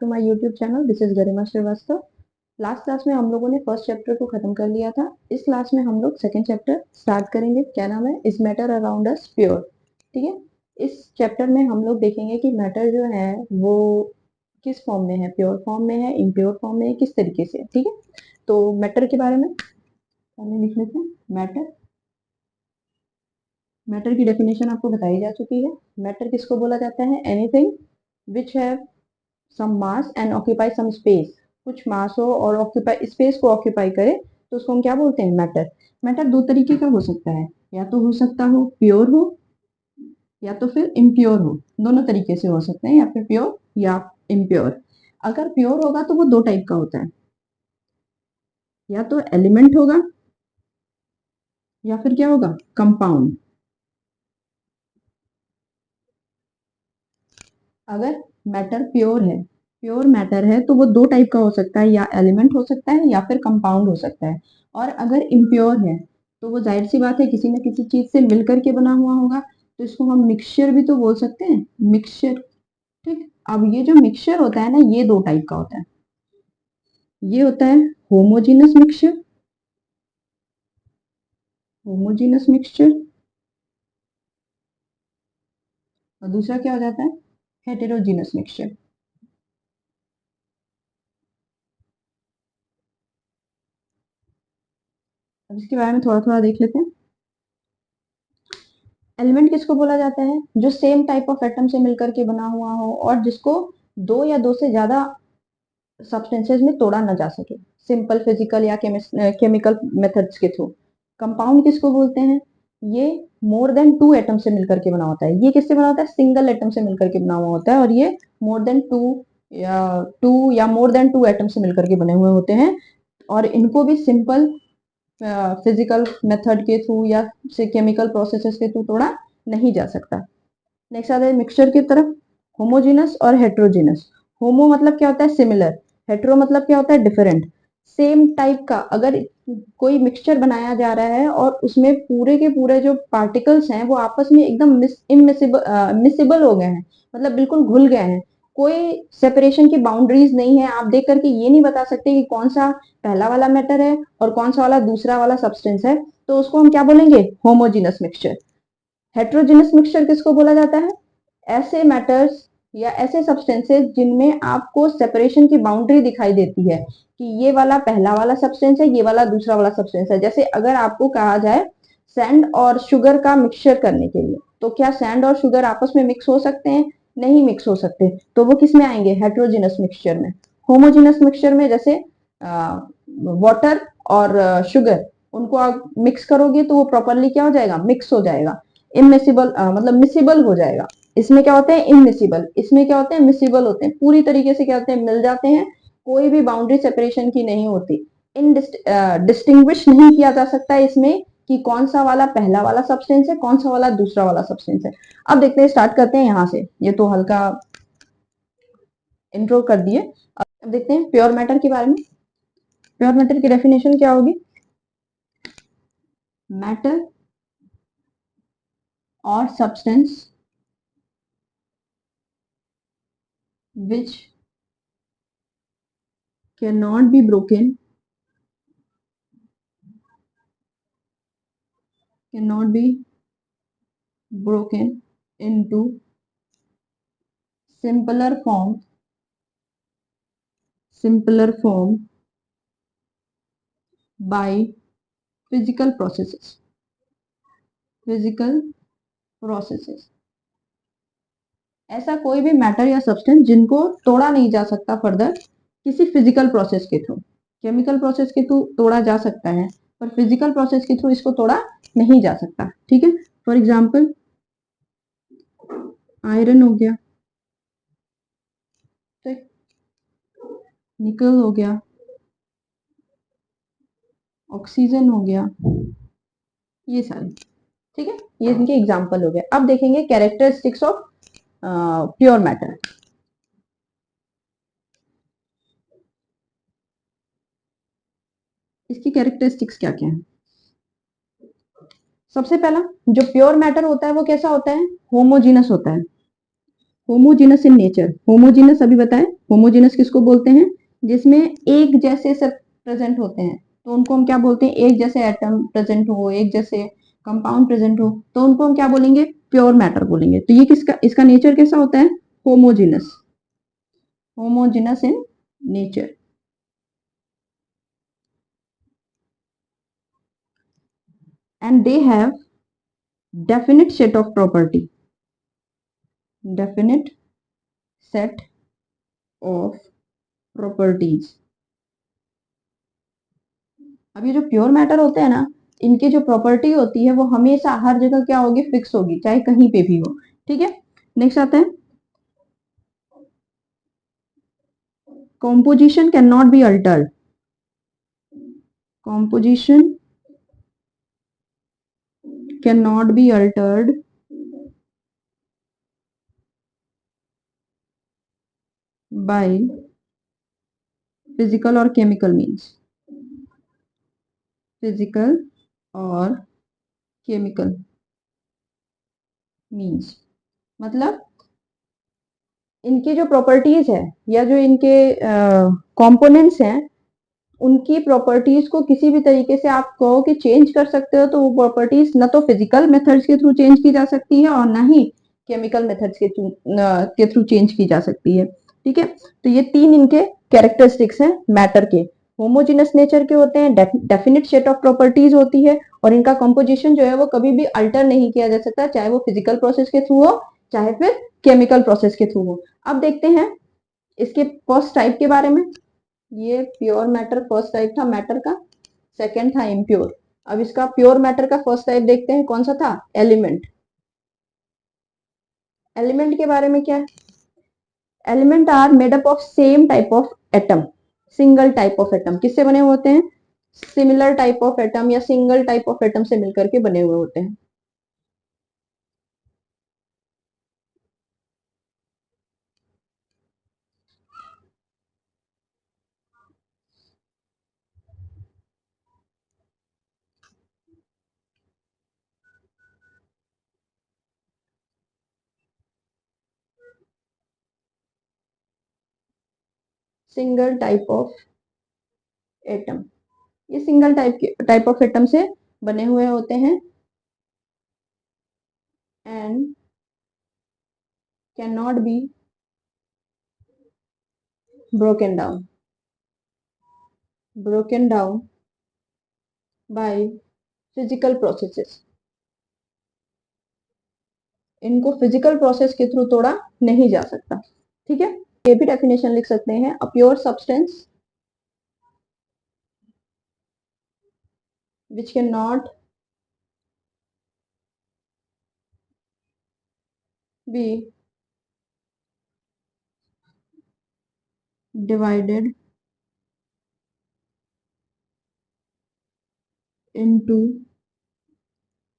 To my YouTube channel. This is Garima Srivastava. Last class में हम लोगों ने फर्स्ट चैप्टर को खत्म कर लिया था। इस क्लास में हम लोग सेकंड चैप्टर स्टार्ट करेंगे। क्या नाम है? Is matter around us pure. ठीक है, इस चैप्टर में हम लोग देखेंगे कि मैटर जो है वो किस फॉर्म में है, प्योर फॉर्म में है, इम्प्योर फॉर्म में है, किस तरीके से। ठीक है, तो मैटर के बारे में पहले लिख लेते हैं। मैटर, मैटर की डेफिनेशन आपको बताई जा चुकी है। मैटर किसको बोला जाता है? Anything which have some mass and occupy some space. कुछ मास हो और ऑक्यूपाई स्पेस को ऑक्यूपाई करे तो उसको हम क्या बोलते हैं? मैटर। मैटर दो तरीके का हो सकता है, या तो हो सकता हो प्योर हो या तो फिर इम्प्योर हो। दोनों तरीके से हो सकते हैं, या फिर प्योर या इम्प्योर। अगर प्योर होगा तो वो दो टाइप का होता है, या तो एलिमेंट होगा या फिर क्या होगा? कंपाउंड। अगर मैटर प्योर है, प्योर मैटर है, तो वो दो टाइप का हो सकता है, या एलिमेंट हो सकता है या फिर कंपाउंड हो सकता है। और अगर इम्प्योर है तो वो जाहिर सी बात है किसी न किसी चीज से मिलकर के बना हुआ होगा, तो इसको हम मिक्सचर भी तो बोल सकते हैं, मिक्सचर। ठीक, अब ये जो मिक्सचर होता है ना, ये दो टाइप का होता है। ये होता है होमोजीनस मिक्सचर, होमोजीनस मिक्सचर। और दूसरा क्या हो जाता है? Heterogeneous mixture. अब इसके बारे में थोड़ा थोड़ा देख लेते हैं। एलिमेंट किसको बोला जाता है? जो सेम टाइप ऑफ एटम से मिलकर के बना हुआ हो और जिसको दो या दो से ज्यादा सब्सटेंसेस में तोड़ा ना जा सके, सिंपल फिजिकल या केमिकल मेथड्स के थ्रू। कंपाउंड किसको बोलते हैं? ये मोर देन टू एटम से मिलकर के बना होता है। ये किससे बना होता है? सिंगल एटम से मिलकर के बना हुआ होता है। और ये मोर देन टू या मोर देन टू एटम से मिलकर के बने हुए होते हैं। और इनको भी सिंपल फिजिकल मेथड के थ्रू या केमिकल प्रोसेसेस के थ्रू तोड़ा नहीं जा सकता। नेक्स्ट आता है मिक्सचर की तरफ। होमोजीनस और हेट्रोजीनस। होमो मतलब क्या होता है? सिमिलर। हेट्रो मतलब क्या होता है? डिफरेंट। सेम टाइप का अगर कोई मिक्सचर बनाया जा रहा है और उसमें पूरे के पूरे जो पार्टिकल्स हैं वो आपस में एकदम मिसिबल हो गए हैं, मतलब बिल्कुल घुल गए हैं, कोई सेपरेशन की बाउंड्रीज नहीं है, आप देख करके ये नहीं बता सकते कि कौन सा पहला वाला मैटर है और कौन सा वाला दूसरा वाला सब्सटेंस है, तो उसको हम क्या बोलेंगे? Homogeneous mixture. हेट्रोजीनस मिक्सचर किसको बोला जाता है? ऐसे मैटर्स या ऐसे सब्सटेंसेस जिनमें आपको सेपरेशन की बाउंड्री दिखाई देती है कि ये वाला पहला वाला सब्सटेंस है, ये वाला दूसरा वाला सब्सटेंस है। जैसे अगर आपको कहा जाए सैंड और शुगर का मिक्सचर करने के लिए, तो क्या सैंड और शुगर आपस में मिक्स हो सकते हैं? नहीं मिक्स हो सकते। तो वो किस में आएंगे? हेट्रोजीनस मिक्सचर में। होमोजीनस मिक्सचर में जैसे वाटर और शुगर, उनको आप मिक्स करोगे तो वो प्रॉपरली क्या हो जाएगा? मिक्स हो जाएगा। इमिसिबल मतलब मिसिबल हो जाएगा। इसमें क्या होते हैं? इमिसिबल। इसमें क्या होते हैं? मिसिबल होते हैं। पूरी तरीके से क्या होते हैं? मिल जाते हैं। कोई भी बाउंड्री सेपरेशन की नहीं होती। इन डिस्टिंग्विश नहीं किया जा सकता इसमें कि कौन सा वाला पहला वाला सब्सटेंस है, कौन सा वाला दूसरा वाला सब्सटेंस है। अब देखते हैं, स्टार्ट करते हैं यहां से। ये तो हल्का इंट्रो कर दिए। अब देखते हैं प्योर मैटर के बारे में। प्योर मैटर की डेफिनेशन क्या होगी? मैटर और substance which cannot be broken, cannot be broken into simpler form, simpler form by physical processes, physical processes। ऐसा कोई भी मैटर या सब्सटेंस जिनको तोड़ा नहीं जा सकता फर्दर किसी फिजिकल प्रोसेस के थ्रू। केमिकल प्रोसेस के थ्रू तोड़ा जा सकता है, पर फिजिकल प्रोसेस के थ्रू इसको तोड़ा नहीं जा सकता। ठीक है, फॉर एग्जाम्पल आयरन हो गया, ठीक, निकल हो गया, ऑक्सीजन हो गया, ये सारे। ठीक है, ये इनके एग्जाम्पल हो गए। अब देखेंगे कैरेक्टरिस्टिक्स ऑफ प्योर मैटर। इसकी कैरेक्टरिस्टिक्स क्या क्या है? सबसे पहला, जो प्योर मैटर होता है वो कैसा होता है? होमोजीनस होता है। होमोजीनस इन नेचर, होमोजीनस अभी बताएं, होमोजीनस किसको बोलते हैं, जिसमें एक जैसे सब प्रेजेंट होते हैं, तो उनको हम क्या बोलते हैं, एक जैसे एटम प्रेजेंट हो, एक जैसे कंपाउंड प्रेजेंट हो, तो उनको हम क्या बोलेंगे, प्योर मैटर बोलेंगे। तो ये किसका, इसका नेचर कैसा होता है, homogeneous, homogeneous in nature. And they have definite set of property, definite set of properties। अब ये जो प्योर मैटर होते हैं ना, इनकी जो प्रॉपर्टी होती है वो हमेशा हर जगह क्या होगी, फिक्स होगी, चाहे कहीं पे भी हो। ठीक है, नेक्स्ट आता है, composition cannot be altered, composition cannot be altered by physical or chemical means, physical और chemical means। मतलब इनकी जो प्रॉपर्टीज है या जो इनके कंपोनेंट्स हैं, उनकी प्रॉपर्टीज को किसी भी तरीके से आप कहो कि चेंज कर सकते हो, तो वो प्रॉपर्टीज ना तो फिजिकल मेथड्स के थ्रू चेंज की जा सकती है और ना ही केमिकल मेथड्स के थ्रू चेंज की जा सकती है। ठीक है, तो ये तीन इनके कैरेक्टरिस्टिक्स हैं मैटर के, होमोजिनस नेचर के होते हैं, डेफिनेट सेट ऑफ प्रॉपर्टीज होती है, और इनका कंपोजिशन जो है वो कभी भी अल्टर नहीं किया जा सकता, चाहे वो फिजिकल प्रोसेस के थ्रू हो चाहे फिर केमिकल प्रोसेस के थ्रू हो। अब देखते हैं इसके फर्स्ट टाइप के बारे में। ये प्योर मैटर फर्स्ट टाइप था मैटर का, सेकंड था इम्प्योर। अब इसका प्योर मैटर का फर्स्ट टाइप देखते हैं, कौन सा था, एलिमेंट। एलिमेंट के बारे में क्या है, element are made up of same type of atom, single type of atom. किससे बने हुए होते हैं, सिमिलर टाइप ऑफ एटम या सिंगल टाइप ऑफ एटम से मिलकर के बने हुए होते हैं। सिंगल टाइप ऑफ एटम, ये सिंगल टाइप ऑफ एटम से बने हुए होते हैं, and can not be broken down, broken down by physical processes। इनको फिजिकल प्रोसेस के थ्रू तोड़ा नहीं जा सकता। ठीक है, ये भी डेफिनेशन लिख सकते हैं, a pure substance which cannot be divided into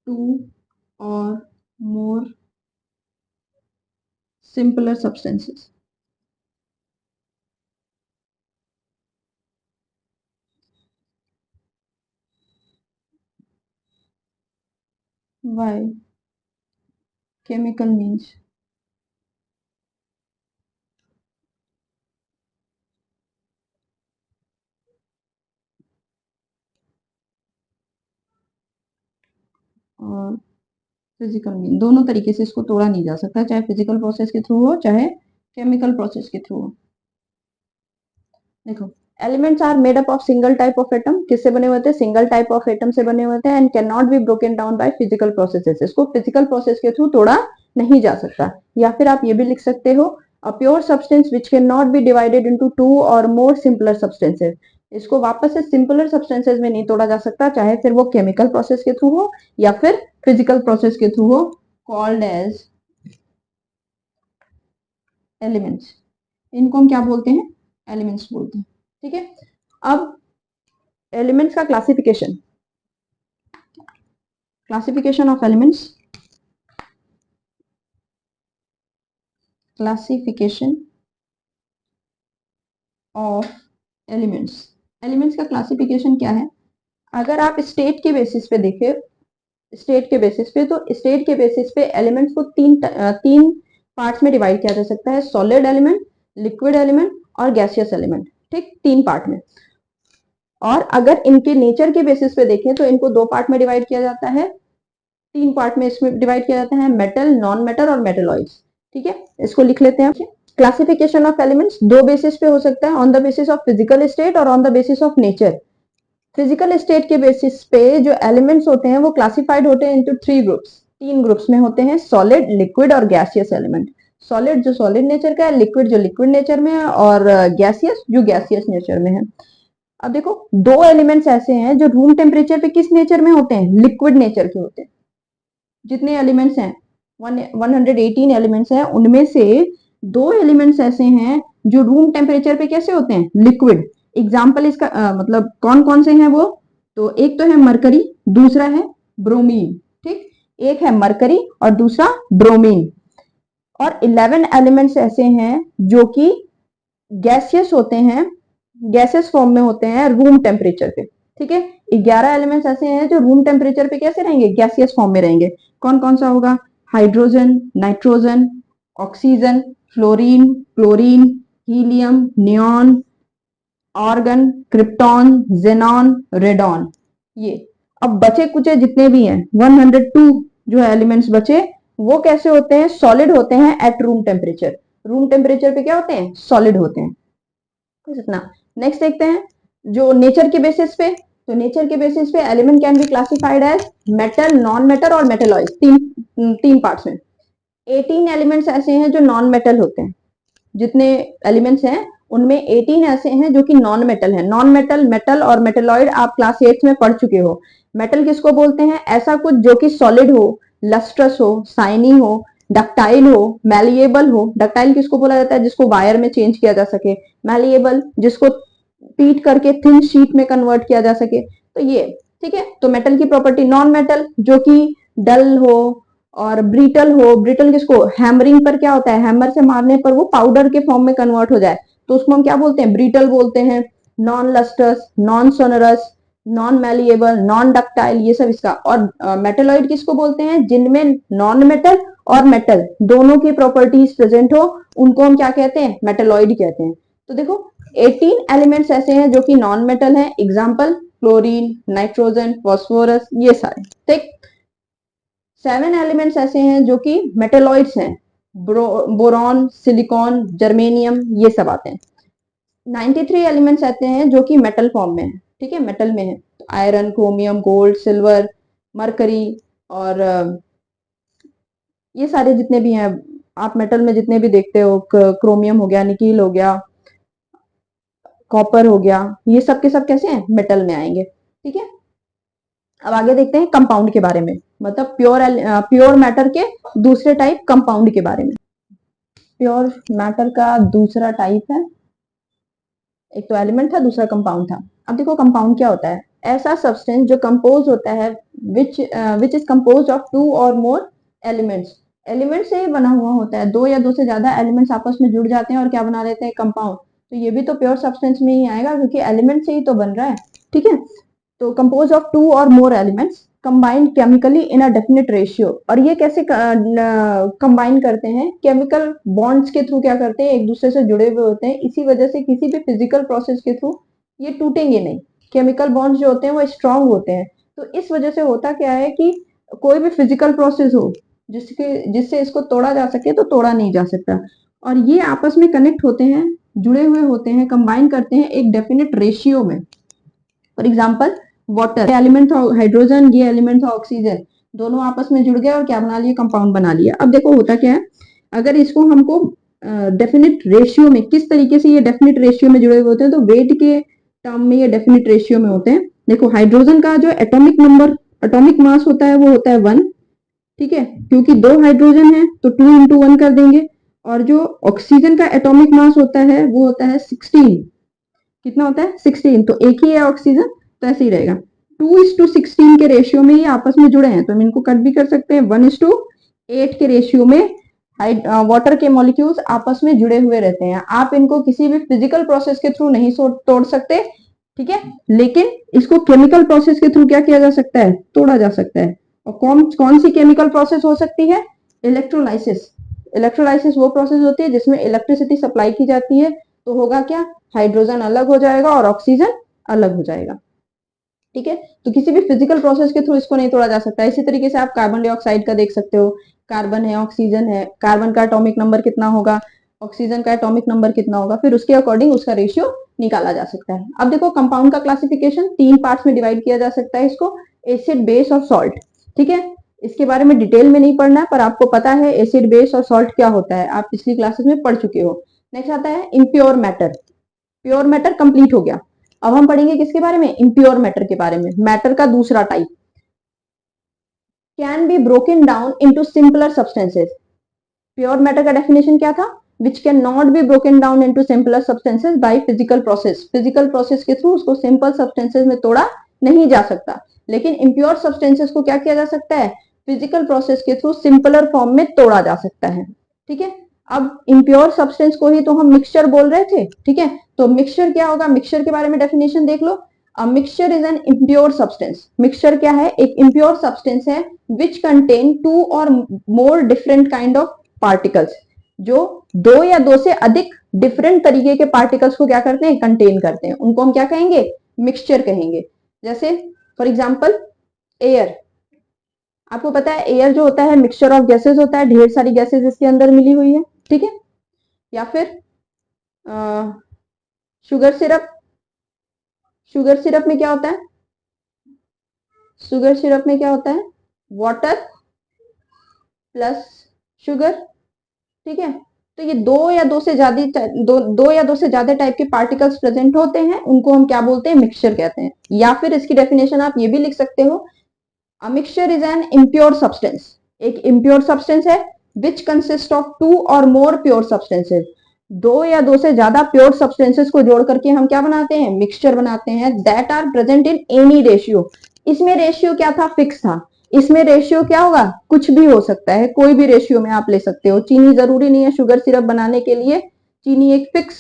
two or more simpler substances। Why chemical means और फिजिकल मीन, दोनों तरीके से इसको तोड़ा नहीं जा सकता, चाहे फिजिकल प्रोसेस के थ्रू हो चाहे केमिकल प्रोसेस के थ्रू हो। देखो, elements are made up of single type of atom, किससे बने हुए थे, सिंगल टाइप ऑफ एटम से बने हुए थे, and can not be broken down by physical processes, इसको फिजिकल प्रोसेस के थ्रू तोड़ा नहीं जा सकता। या फिर आप ये भी लिख सकते हो, a pure substance which can not B divided into two और मोर सिंपलर सब्सटेंसेस, इसको वापस से सिंपलर सब्सटेंसेस में नहीं तोड़ा जा सकता, चाहे फिर वो केमिकल प्रोसेस के थ्रू हो या फिर फिजिकल प्रोसेस के थ्रू हो, कॉल्ड एज एलिमेंट्स। इनको हम क्या बोलते हैं, एलिमेंट्स बोलते हैं। ठीक है, अब एलिमेंट्स का classification, classification of elements, classification of elements. Elements का क्लासिफिकेशन क्या है, अगर आप स्टेट के बेसिस पे देखें, स्टेट के बेसिस पे, तो स्टेट के बेसिस पे एलिमेंट्स को तीन पार्ट्स में डिवाइड किया जा सकता है, सॉलिड एलिमेंट, लिक्विड एलिमेंट और गैसियस एलिमेंट, ठीक, 3 पार्ट में। और अगर इनके नेचर के बेसिस पे देखें तो इनको 2 पार्ट में डिवाइड किया जाता है, 3 पार्ट में इसमें डिवाइड किया जाता है, मेटल, नॉन मेटल और मेटलॉइड्स, ठीक है। इसको लिख लेते हैं। क्लासिफिकेशन ऑफ एलिमेंट्स 2 बेसिस पे हो सकता है, on the basis of physical state और on the basis of nature. Physical state के बेसिस पे जो एलिमेंट्स होते हैं वो क्लासिफाइड होते हैं इनटू 3 ग्रुप्स, 3 ग्रुप्स में होते हैं, सॉलिड, लिक्विड और गैसियस एलिमेंट। सॉलिड जो सॉलिड नेचर का है, लिक्विड जो लिक्विड नेचर में है और गैसियस जो गैसियस नेचर में है। अब देखो 2 एलिमेंट्स ऐसे हैं जो रूम टेम्परेचर पे किस नेचर में होते हैं, लिक्विड नेचर के होते हैं। जितने एलिमेंट्स हैं 118 एलिमेंट्स हैं, उनमें से 2 एलिमेंट्स ऐसे हैं जो रूम टेम्परेचर पे कैसे होते हैं, लिक्विड। एग्जाम्पल इसका मतलब कौन कौन से हैं वो, तो एक तो है मरकरी, दूसरा है ब्रोमीन, ठीक, एक है मरकरी और दूसरा ब्रोमीन। और 11 एलिमेंट्स ऐसे हैं जो कि गैसियस होते हैं, गैसेस फॉर्म में होते हैं रूम टेम्परेचर पे, ठीक है। 11 एलिमेंट्स ऐसे हैं जो रूम टेम्परेचर पे कैसे रहेंगे, गैसियस फॉर्म में रहेंगे। कौन कौन सा होगा, hydrogen, nitrogen, oxygen, fluorine, chlorine, helium, neon, argon, krypton, xenon, radon. ये अब बचे कुचे जितने भी हैं 102 जो एलिमेंट्स बचे वो कैसे होते हैं, सॉलिड होते हैं at room temperature. Room temperature पे क्या होते हैं, सॉलिड होते हैं। इतना नेक्स्ट देखते हैं जो नेचर के बेसिस पे, तो नेचर के बेसिस पे element can be classified as metal, non metal और मेटलॉइड्स, तीन पार्ट्स में। 18 एलिमेंट्स ऐसे हैं जो नॉन मेटल होते हैं। जितने एलिमेंट्स हैं उनमें 18 ऐसे हैं जो कि नॉन मेटल है। नॉन मेटल, मेटल और मेटलॉइड आप क्लास 8 में पढ़ चुके हो। मेटल किसको बोलते हैं, ऐसा कुछ जो कि सॉलिड हो, लस्ट्रस हो, साइनी हो, डक्टाइल हो, मैलिएबल हो। डक्टाइल किसको बोला जाता है, जिसको वायर में चेंज किया जा सके। मैलिएबल जिसको पीट करके थिन शीट में कन्वर्ट किया जा सके, तो ये, ठीक है। तो मेटल की प्रॉपर्टी। नॉन मेटल जो कि डल हो और ब्रिटल हो। ब्रिटल किसको, हैमरिंग पर क्या होता है, हैमर से मारने पर वो पाउडर के फॉर्म में कन्वर्ट हो जाए तो उसको हम क्या बोलते हैं, ब्रिटल बोलते हैं। Non lustrous, non sonorous, non malleable, non ductile, ये सब इसका। और मेटलॉइड किसको बोलते हैं, जिनमें नॉन मेटल और मेटल दोनों की प्रॉपर्टीज प्रेजेंट हो उनको हम क्या कहते हैं, मेटलॉइड कहते हैं। तो देखो 18 एलिमेंट्स ऐसे हैं जो कि नॉन मेटल हैं। एग्जाम्पल क्लोरीन, नाइट्रोजन, फॉस्फोरस, ये सारे, ठीक। 7 एलिमेंट्स ऐसे हैं जो कि मेटलॉइड्स हैं। बोरॉन, सिलिकॉन, जर्मेनियम, ये सब आते हैं। 93 एलिमेंट्स आते हैं जो कि मेटल फॉर्म में है, ठीक है, मेटल में है। तो iron, chromium, gold, silver, mercury और ये सारे जितने भी हैं आप मेटल में जितने भी देखते हो, क्रोमियम हो गया, निकिल हो गया, कॉपर हो गया, ये सब के सब कैसे हैं, मेटल में आएंगे, ठीक है। अब आगे देखते हैं कंपाउंड के बारे में, मतलब प्योर मैटर के दूसरे टाइप कंपाउंड के बारे में। प्योर मैटर का दूसरा टाइप है, एक तो एलिमेंट था, दूसरा कंपाउंड था। अब देखो कंपाउंड क्या होता है, ऐसा सब्सटेंस जो कंपोज होता है विच इज कंपोज ऑफ 2 और मोर एलिमेंट्स। एलिमेंट से ही बना हुआ होता है, 2 या 2 से ज्यादा एलिमेंट्स आपस में जुड़ जाते हैं और क्या बना लेते हैं, कंपाउंड। तो ये भी तो प्योर सब्सटेंस में ही आएगा क्योंकि एलिमेंट से ही तो बन रहा है, ठीक है। तो कंपोज ऑफ 2 और more elements combined chemically in a definite ratio. और ये कैसे कंबाइन करते हैं, केमिकल बॉन्ड्स के थ्रू क्या करते हैं, एक दूसरे से जुड़े हुए होते हैं। इसी वजह से किसी भी फिजिकल प्रोसेस के थ्रू ये टूटेंगे नहीं। केमिकल बॉन्ड्स जो होते हैं वो स्ट्रांग होते हैं। तो इस वजह से होता क्या है कि कोई भी फिजिकल प्रोसेस हो जिससे इसको तोड़ा जा सके तो तोड़ा नहीं जा सकता। और ये आपस में कनेक्ट होते हैं, जुड़े हुए होते हैं, कंबाइन करते हैं एक डेफिनेट रेशियो में। फॉर एग्जाम्पल वाटर एलिमेंट था हाइड्रोजन, ये एलिमेंट था ऑक्सीजन, दोनों आपस में जुड़ गए और क्या बना लिया, कंपाउंड बना लिया। अब देखो होता क्या है, अगर इसको हमको डेफिनेट रेशियो में, किस तरीके से ये डेफिनेट रेशियो में जुड़े हुए होते हैं, तो वेट के टर्म में ये डेफिनेट रेशियो में होते हैं। देखो हाइड्रोजन का जो एटॉमिक नंबर, एटॉमिक मास होता है वो होता है 1, ठीक है, क्योंकि 2 हाइड्रोजन है तो 2 × 1 कर देंगे। और जो ऑक्सीजन का एटॉमिक मास होता है वो होता है 16। कितना होता है, 16। तो एक ही है ऑक्सीजन, तो ऐसे ही रहेगा। 2:16 के रेशियो में ये आपस में जुड़े हैं, तो हम इनको कट भी कर सकते हैं। 1:8 के रेशियो में वाटर के मॉलिक्यूल्स आपस में जुड़े हुए रहते हैं। आप इनको किसी भी फिजिकल प्रोसेस के थ्रू नहीं तोड़ सकते, ठीक है, लेकिन इसको केमिकल प्रोसेस के थ्रू क्या किया जा सकता है, तोड़ा जा सकता है। और कौन सी केमिकल प्रोसेस हो सकती है, इलेक्ट्रोलाइसिस। इलेक्ट्रोलाइसिस वो प्रोसेस होती है जिसमें इलेक्ट्रिसिटी सप्लाई की जाती है, तो होगा क्या, हाइड्रोजन अलग हो जाएगा और ऑक्सीजन अलग हो जाएगा। ठीक है, तो किसी भी फिजिकल प्रोसेस के थ्रू इसको नहीं तोड़ा जा सकता। इसी तरीके से आप कार्बन डाइऑक्साइड का देख सकते हो, कार्बन है, ऑक्सीजन है, कार्बन का एटॉमिक नंबर कितना होगा, ऑक्सीजन का एटॉमिक नंबर कितना होगा, फिर उसके अकॉर्डिंग उसका रेशियो निकाला जा सकता है। अब देखो कंपाउंड का क्लासिफिकेशन 3 पार्ट्स में डिवाइड किया जा सकता है इसको, एसिड, बेस और सॉल्ट। ठीक है, इसके बारे में डिटेल में नहीं पढ़ना है, पर आपको पता है एसिड, बेस और सॉल्ट क्या होता है, आप पिछली क्लासेस में पढ़ चुके हो। नेक्स्ट आता है impure matter. Pure matter complete हो गया। अब हम पढ़ेंगे किसके बारे में, इम्प्योर मैटर के बारे में। मैटर का दूसरा type, can be broken down into simpler substances. Pure matter का डेफिनेशन क्या था, which can not be broken down into simpler substances by physical process. Physical process के थ्रू उसको सिंपल सब्सटेंसेस में तोड़ा नहीं जा सकता। लेकिन इम्प्योर सब्सटेंसेस को क्या किया जा सकता है, फिजिकल प्रोसेस के थ्रू सिंपलर फॉर्म में तोड़ा जा सकता है। ठीक है, अब इम्प्योर सब्सटेंस को ही तो हम मिक्सचर बोल रहे थे। ठीक है, तो मिक्सचर क्या होगा, मिक्सचर के बारे में डेफिनेशन देख लो। A mixture is an impure substance. Mixture क्या है, एक impure substance है which contain two or more different kind of particles, जो दो या दो से अधिक डिफरेंट तरीके के पार्टिकल्स को क्या करते हैं, कंटेन करते हैं, उनको हम क्या कहेंगे, मिक्सचर कहेंगे। जैसे फॉर एग्जांपल एयर, आपको पता है एयर जो होता है मिक्सचर ऑफ गैसेस होता है, ढेर सारी गैसेस इसके अंदर मिली हुई है। ठीक है, या फिर शुगर सिरप, शुगर सिरप में क्या होता है, शुगर सिरप में क्या होता है, वाटर प्लस शुगर। ठीक है, तो ये दो या दो से ज्यादा टाइप के पार्टिकल्स प्रेजेंट होते हैं, उनको हम क्या बोलते हैं, मिक्सचर कहते हैं। या फिर इसकी डेफिनेशन आप ये भी लिख सकते हो, अ mixture is an impure substance. एक इम्प्योर सब्सटेंस है विच कंसिस्ट ऑफ टू और मोर प्योर सब्सटेंसेस। दो या दो से ज्यादा प्योर सब्सटेंसेस को जोड़ करके हम क्या बनाते हैं, मिक्सचर बनाते हैं, that are present in any ratio. इसमें रेशियो क्या था, फिक्स था। इसमें रेशियो क्या होगा, कुछ भी हो सकता है, कोई भी रेशियो में आप ले सकते हो। चीनी जरूरी नहीं है शुगर सिरप बनाने के लिए, चीनी एक फिक्स,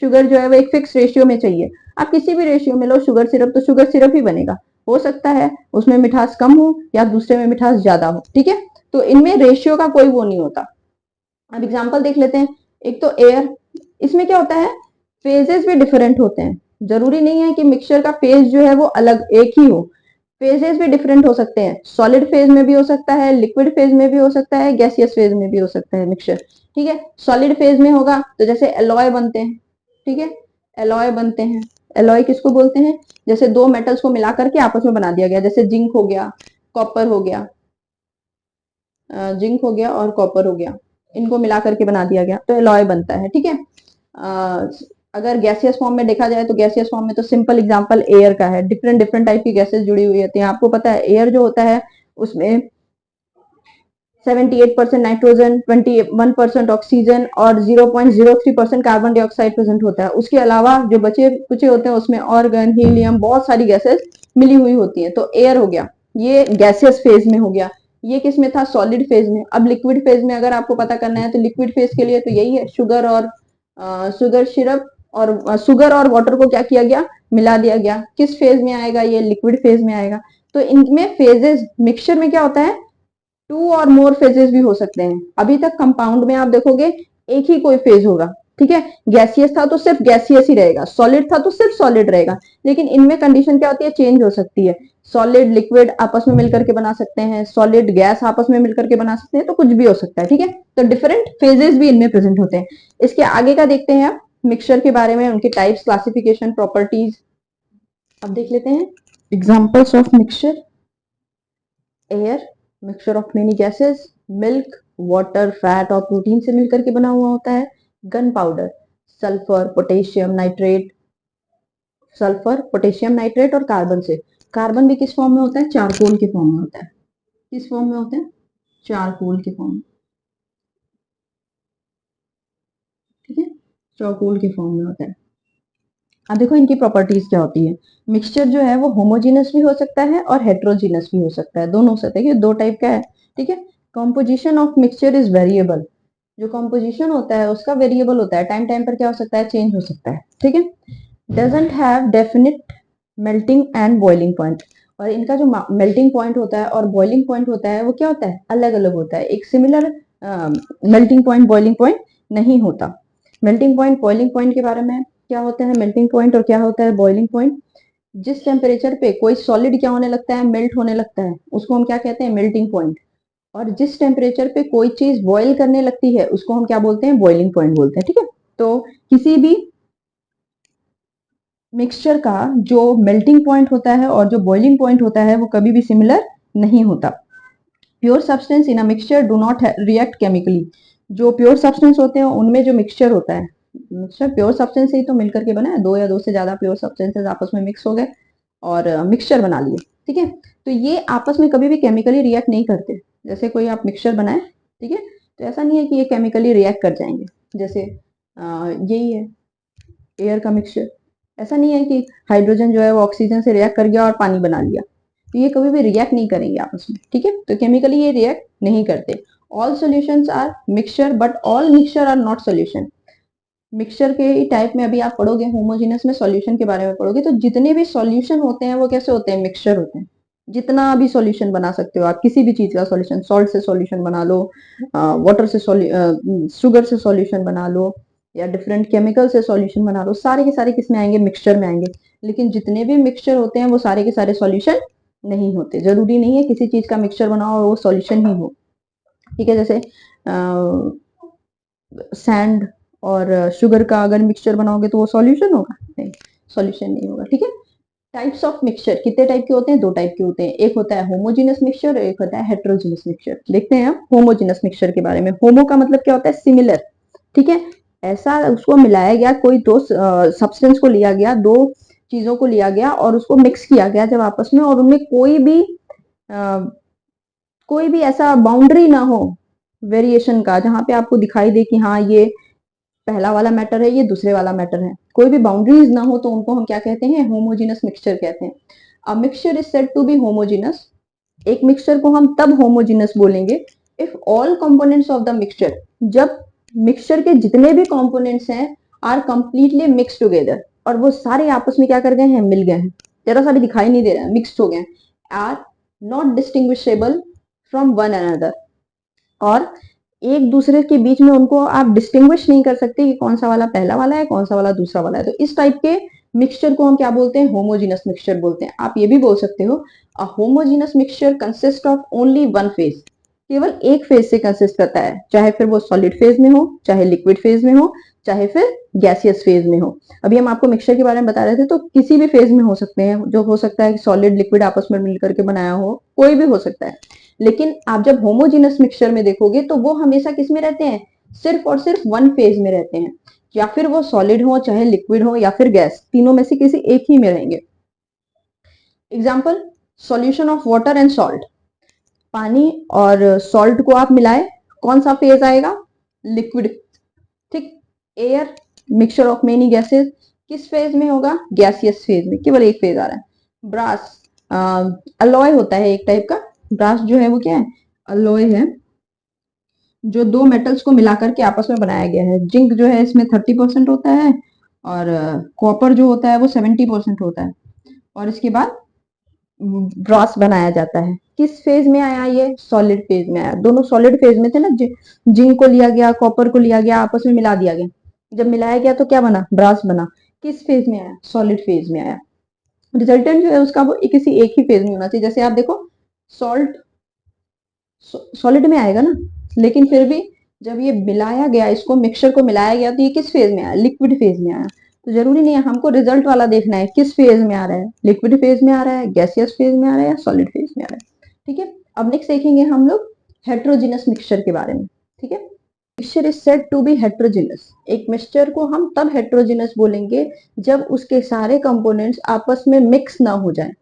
शुगर जो है वो एक फिक्स रेशियो में चाहिए। आप किसी भी रेशियो में लो शुगर सिरप, तो शुगर सिरप ही बनेगा। हो सकता है उसमें मिठास कम हो या दूसरे में मिठास ज्यादा हो। ठीक है, तो इनमें रेशियो का कोई वो नहीं होता। अब एग्जांपल देख लेते हैं। एक तो एयर, इसमें क्या होता है, फेजेस भी डिफरेंट होते हैं। जरूरी नहीं है कि मिक्सचर का फेज जो है वो अलग एक ही हो, फेजेस भी डिफरेंट हो सकते हैं। सॉलिड फेज में भी हो सकता है, लिक्विड फेज में भी हो सकता है, गैसियस फेज में भी हो सकता है मिक्सचर। ठीक है, सॉलिड फेज में होगा तो जैसे एलॉय बनते हैं। ठीक है, एलॉय बनते हैं, एलॉय किसको बोलते हैं, जैसे दो मेटल्स को मिला करके आपस में बना दिया गया, जैसे जिंक हो गया, कॉपर हो गया, जिंक हो गया और कॉपर हो गया, इनको मिला करके बना दिया गया तो एलॉय बनता है। ठीक है, अगर गैसियस फॉर्म में देखा जाए तो गैसियस फॉर्म में तो सिंपल एग्जांपल एयर का है, डिफरेंट डिफरेंट टाइप की गैसेस जुड़ी हुई होती हैं। आपको पता है एयर जो होता है उसमें 78% नाइट्रोजन, 21% ऑक्सीजन और 0.03% कार्बन डाइऑक्साइड प्रेजेंट होता है। उसके अलावा जो बचे कुचे होते हैं उसमें ऑर्गन, हीलियम, बहुत सारी गैसेस मिली हुई होती हैं। तो एयर हो गया, ये गैसियस फेज में हो गया। ये किस में था, सॉलिड फेज में। अब लिक्विड फेज में अगर आपको पता करना है तो लिक्विड फेज के लिए तो यही है, शुगर और शुगर सिरप और शुगर और वाटर को क्या किया गया, मिला दिया गया। किस फेज में आएगा, ये लिक्विड फेज में आएगा। तो इनमें फेजेस, मिक्सचर में क्या होता है, टू और मोर फेजेस भी हो सकते हैं। अभी तक कंपाउंड में आप देखोगे एक ही कोई फेज होगा। ठीक है, गैसियस था तो सिर्फ गैसियस ही रहेगा, सॉलिड था तो सिर्फ सॉलिड रहेगा। लेकिन इनमें कंडीशन क्या होती है, चेंज हो सकती है। सॉलिड लिक्विड आपस में मिलकर के बना सकते हैं, सॉलिड गैस आपस में मिलकर के बना सकते हैं, तो कुछ भी हो सकता है। ठीक है, तो डिफरेंट फेजेस भी इनमें प्रेजेंट होते हैं। इसके आगे का देखते हैं आप मिक्सचर के बारे में, उनके टाइप्स, क्लासिफिकेशन, प्रॉपर्टीज। अब देख लेते हैं examples of mixture. Air, mixture of many gases. Milk, water, fat और प्रोटीन से मिलकर के बना हुआ होता है। Gun powder, sulphur, potassium nitrate, sulphur, potassium nitrate और कार्बन से। कार्बन भी किस फॉर्म में होता है, चारकोल के फॉर्म में होता है। किस फॉर्म में होता है, चारकोल के फॉर्म में। ठीक है, चारकोल के फॉर्म में होता है। अब देखो इनकी प्रॉपर्टीज क्या होती है। मिक्सचर जो है वो होमोजीनस भी हो सकता है और हेट्रोजीनस भी हो सकता है, दोनों हो सकता है, दो टाइप का है। ठीक है, composition of mixture is variable. जो कॉम्पोजिशन होता है उसका वेरिएबल होता है, टाइम टाइम पर क्या हो सकता है, चेंज हो सकता है। ठीक है, doesn't have definite melting and boiling point. और इनका जो मेल्टिंग पॉइंट होता है और बॉइलिंग पॉइंट होता है वो क्या होता है, अलग अलग होता है। एक similar melting point, boiling point नहीं होता। मेल्टिंग पॉइंट, बॉइलिंग पॉइंट के बारे में क्या होता है मेल्टिंग पॉइंट और क्या होता है बॉइलिंग पॉइंट? जिस टेम्परेचर पे कोई सॉलिड क्या होने लगता है, मेल्ट होने लगता है, उसको हम क्या कहते हैं, मेल्टिंग पॉइंट। और जिस टेम्परेचर पे कोई चीज बॉईल करने लगती है उसको हम क्या बोलते हैं, बॉइलिंग पॉइंट बोलते हैं। ठीक है, तो किसी भी मिक्सचर का जो मेल्टिंग पॉइंट होता है और जो बॉइलिंग पॉइंट होता है वो कभी भी सिमिलर नहीं होता। Pure substance in a mixture do not react chemically. जो प्योर सब्सटेंस होते हैं उनमें जो मिक्सचर होता है, मिक्सचर प्योर सब्सटेंस से ही तो मिलकर के बना है, दो या दो से ज्यादा प्योर सब्सटेंसेस आपस में मिक्स हो गए और मिक्सचर बना लिए। ठीक है, तो ये आपस में कभी भी केमिकली रिएक्ट नहीं करते। जैसे कोई आप मिक्सचर बनाए, ठीक है, तो ऐसा नहीं है कि ये केमिकली रिएक्ट कर जाएंगे। जैसे यही है एयर का मिक्सचर, ऐसा नहीं है कि हाइड्रोजन जो है वो ऑक्सीजन से रिएक्ट कर गया और पानी बना लिया, तो ये कभी भी रिएक्ट नहीं करेंगे आपस में। ठीक है, तो केमिकली ये रिएक्ट नहीं करते। All solutions are mixture but all mixture are not solution. Mixture के टाइप में अभी आप पढ़ोगे, होमोजेनस में सॉल्यूशन के बारे में पढ़ोगे, तो जितने भी सॉल्यूशन होते हैं वो कैसे होते हैं, मिक्सचर होते हैं। जितना भी सॉल्यूशन बना सकते हो आप, किसी भी चीज का सॉल्यूशन, सॉल्ट से सॉल्यूशन बना लो, वाटर से शुगर से सॉल्यूशन बना लो, या डिफरेंट केमिकल से सॉल्यूशन बना लो, सारे के सारे किस में आएंगे, मिक्सचर में आएंगे। लेकिन जितने भी मिक्सचर होते हैं वो सारे के सारे सॉल्यूशन नहीं होते। जरूरी नहीं है किसी चीज का मिक्सचर बनाओ और वो सॉल्यूशन ही हो। ठीक है, जैसे सैंड और शुगर का अगर मिक्सचर बनाओगे तो वो सॉल्यूशन होगा, नहीं, सॉल्यूशन नहीं होगा। ठीक है, टाइप्स ऑफ मिक्सचर कितने टाइप के होते हैं, दो टाइप के होते हैं। एक होता है होमोजेनस मिक्सचर, एक होता है हेट्रोजेनस मिक्सचर। देखते हैं आप होमोजेनस मिक्सचर के बारे में। होमो का मतलब क्या होता है, सिमिलर। ठीक है, ऐसा उसको मिलाया गया, कोई दो सब्सटेंस को लिया गया, दो चीजों को लिया गया और उसको मिक्स किया गया जब आपस में, और उनमें कोई भी ऐसा बाउंड्री ना हो वेरिएशन का, जहां पे आपको दिखाई दे कि हाँ ये पहला वाला मैटर है, ये दूसरे वाला मैटर है, कोई भी बाउंड्रीज ना हो, तो उनको हम क्या कहते हैं, होमोजेनस मिक्सचर कहते हैं। A mixture is said to be homogeneous. एक मिक्सचर को हम तब होमोजेनस बोलेंगे if all components of the mixture, जब मिक्सचर के जितने भी कंपोनेंट्स हैं आर कंप्लीटली मिक्स टुगेदर, और वो सारे आपस में क्या कर गए हैं, मिल गए हैं, जरा सा भी दिखाई नहीं दे रहा है, मिक्स हो गए हैं, are not distinguishable from one another, और एक दूसरे के बीच में उनको आप डिस्टिंग्विश नहीं कर सकते कि कौन सा वाला पहला वाला है, कौन सा वाला दूसरा वाला है। तो इस टाइप के मिक्सचर को हम क्या बोलते हैं, होमोजीनस मिक्सचर बोलते हैं। आप ये भी बोल सकते हो a homogeneous mixture consist of only one phase, केवल एक फेज से कंसिस्ट करता है, चाहे फिर वो सॉलिड फेज में हो, चाहे लिक्विड फेज में हो, चाहे फिर गैसियस फेज में हो। अभी हम आपको मिक्सचर के बारे में बता रहे थे, तो किसी भी फेज में हो सकते हैं, जो हो सकता है कि सॉलिड लिक्विड आपस में मिलकर के बनाया हो, कोई भी हो सकता है। लेकिन आप जब होमोजीनस मिक्सचर में देखोगे तो वो हमेशा किस में रहते हैं, सिर्फ और सिर्फ वन फेज में रहते हैं, या फिर वो सॉलिड हो, चाहे लिक्विड हो, या फिर गैस, तीनों में से किसी एक ही में रहेंगे। Example, solution of water and salt. पानी और सॉल्ट को आप मिलाए, कौन सा फेज आएगा, लिक्विड। ठीक, air mixture of many gases किस फेज में होगा, गैसियस फेज में, केवल एक फेज आ रहा है। ब्रास अलॉय होता है एक टाइप का, ब्रास जो है वो क्या है, अलॉय है, जो दो मेटल्स को मिलाकर के आपस में बनाया गया है। जिंक जो है इसमें 30% होता है, और कॉपर जो होता है वो 70% होता है, और इसके बाद ब्रास बनाया जाता है। किस फेज में आया, ये सॉलिड फेज में आया। दोनों सॉलिड फेज में थे ना, जिंक को लिया गया, कॉपर को लिया गया, आपस में मिला दिया गया, जब मिलाया गया तो क्या बना, ब्रास बना। किस फेज में आया, सॉलिड फेज में आया। रिजल्टेंट जो है उसका वो किसी एक ही फेज में होना चाहिए। जैसे आप देखो, सॉल्ट सॉलिड में आएगा ना, लेकिन फिर भी जब ये मिलाया गया, इसको मिक्सचर को मिलाया गया, तो ये किस फेज में आया, लिक्विड फेज में आया। तो जरूरी नहीं है, हमको रिजल्ट वाला देखना है, किस फेज में आ रहा है, लिक्विड फेज में आ रहा है, गैसियस फेज में आ रहा है, या सॉलिड फेज में आ रहा है। ठीक है, अब नेक्स्ट देखेंगे हम लोग हेट्रोजिनस मिक्सचर के बारे में। ठीक है, mixture is said to be heterogeneous. एक मिक्सचर को हम तब हेट्रोजिनस बोलेंगे जब उसके सारे कंपोनेंट्स आपस में मिक्स ना हो जाए।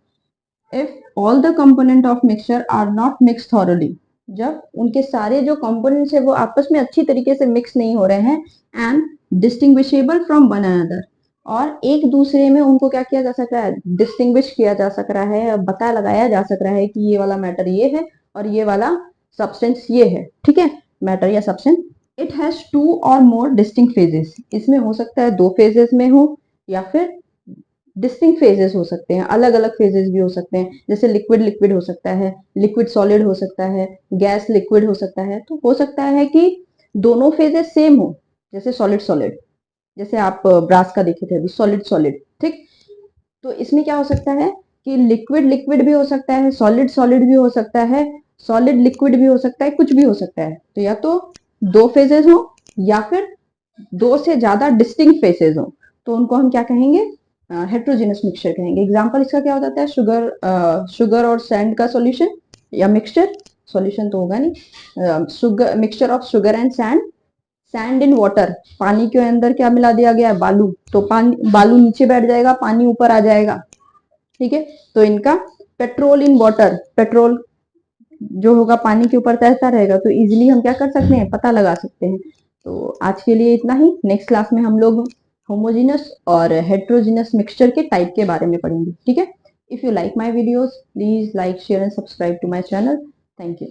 If all the component of mixture are not mix thoroughly, जब उनके सारे जो कंपोनेंट्स है वो आपस में अच्छी तरीके से मिक्स नहीं हो रहे हैं, and distinguishable from one another, और एक दूसरे में उनको क्या किया जा सक रहा है, डिस्टिंग्विश किया जा सक रहा है, पता लगाया जा सक रहा है कि ये वाला मैटर ये है और ये वाला सब्सटेंस ये है। ठीक है, मैटर या सब्सटेंस। इट हैज टू और मोर डिस्टिंक्ट फेजेस, इसमें हो सकता है दो फेजेस में हो, या फिर डिस्टिंक्ट फेजेस हो सकते हैं, अलग अलग फेजेस भी हो सकते हैं, जैसे लिक्विड लिक्विड हो सकता है, लिक्विड सॉलिड हो सकता है, गैस लिक्विड हो सकता है। तो हो सकता है कि दोनों फेजेस सेम हो, जैसे सॉलिड सॉलिड, जैसे आप ब्रास का देखे थे अभी, सॉलिड सॉलिड, ठीक। तो इसमें क्या हो सकता है कि लिक्विड लिक्विड भी हो सकता है, सॉलिड सॉलिड भी हो सकता है, सॉलिड लिक्विड भी हो सकता है, कुछ भी हो सकता है। तो या तो दो फेजेस हो या फिर दो से ज्यादा डिस्टिंक्ट फेसेस हो, तो उनको हम क्या कहेंगे, हेट्रोजेनस मिक्सचर कहेंगे। एग्जांपल इसका क्या हो जाता है, शुगर और सैंड का सॉल्यूशन या मिक्सचर, सॉल्यूशन तो होगा नहीं, sugar, mixture of sugar and sand, sand in water, पानी के अंदर क्या मिला दिया गया है, बालू, तो पानी, बालू नीचे बैठ जाएगा, पानी ऊपर आ जाएगा, ठीक है। तो इनका पेट्रोल इन वाटर, पेट्रोल जो होगा पानी के ऊपर तैरता रहेगा, तो इजीली हम क्या कर सकते हैं, पता लगा सकते हैं। तो आज के लिए इतना ही। नेक्स्ट क्लास में हम लोग होमोजीनस और हेट्रोजीनस मिक्सचर के टाइप के बारे में पढ़ेंगे, ठीक है। If you like my videos, please like share and subscribe to my channel. Thank you.